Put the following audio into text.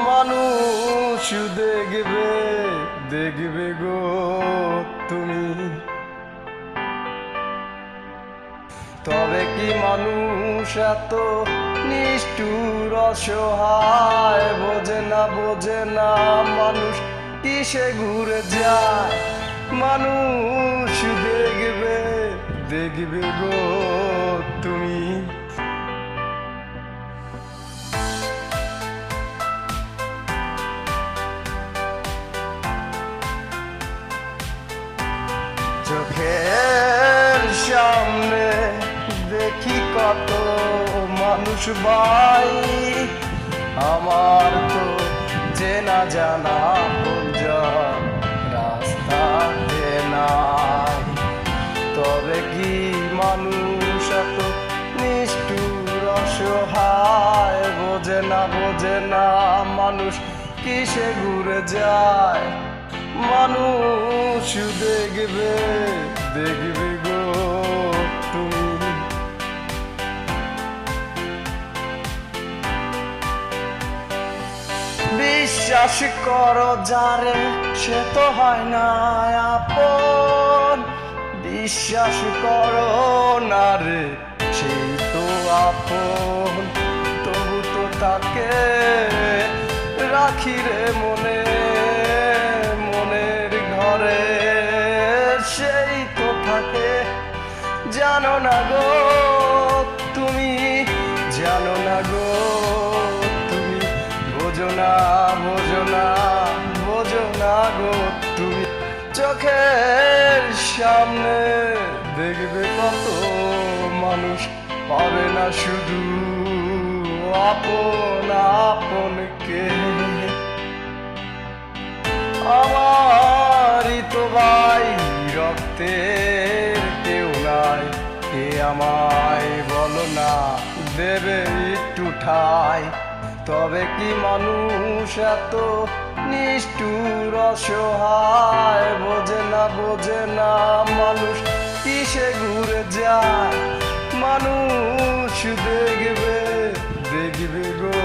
মানুষ দেখবে দেখবে গো তুমি, তবে কি মানুষ এত নিষ্ঠুর অসহায়? বোঝে না মানুষ কিসে ঘুরে যায়। মানুষ দেখবে দেখবে গো তুমি। চোখের সামনে দেখি কত মানুষ ভাই, আমার তো চেনা জানা পরিজন রাস্তাতে নাই। তবে কি মানুষ এত নিষ্ঠুর অসহায়? বোঝে না মানুষ কিসে ঘুরে যায়। মানুষ দেখবে দেখবে গো তুমি। বিশ্বাস করো যারে সে তো হয় না আপন, বিশ্বাস করো না রে সেই তো আপন। তবু তো তাকে রাখি রে মনে মনের ঘরে, সেই তো থাকে। জানো না গো তুমি, জানো না গো তুমি, বোঝো না গো তুমি। চোখের সামনে দেখবে কত মানুষ পাবে না শুধু আপনকে। আমারই তো ভাই রক্তের কেউ নাই, কে আমায় বলো না দেবে একটু ঠাই। তবে কি মানুষ এত নিষ্ঠুর অসহায়? বোঝে না মানুষ কিসে ঘুরে যায়। মানুষ দেখবে দেখবে গো।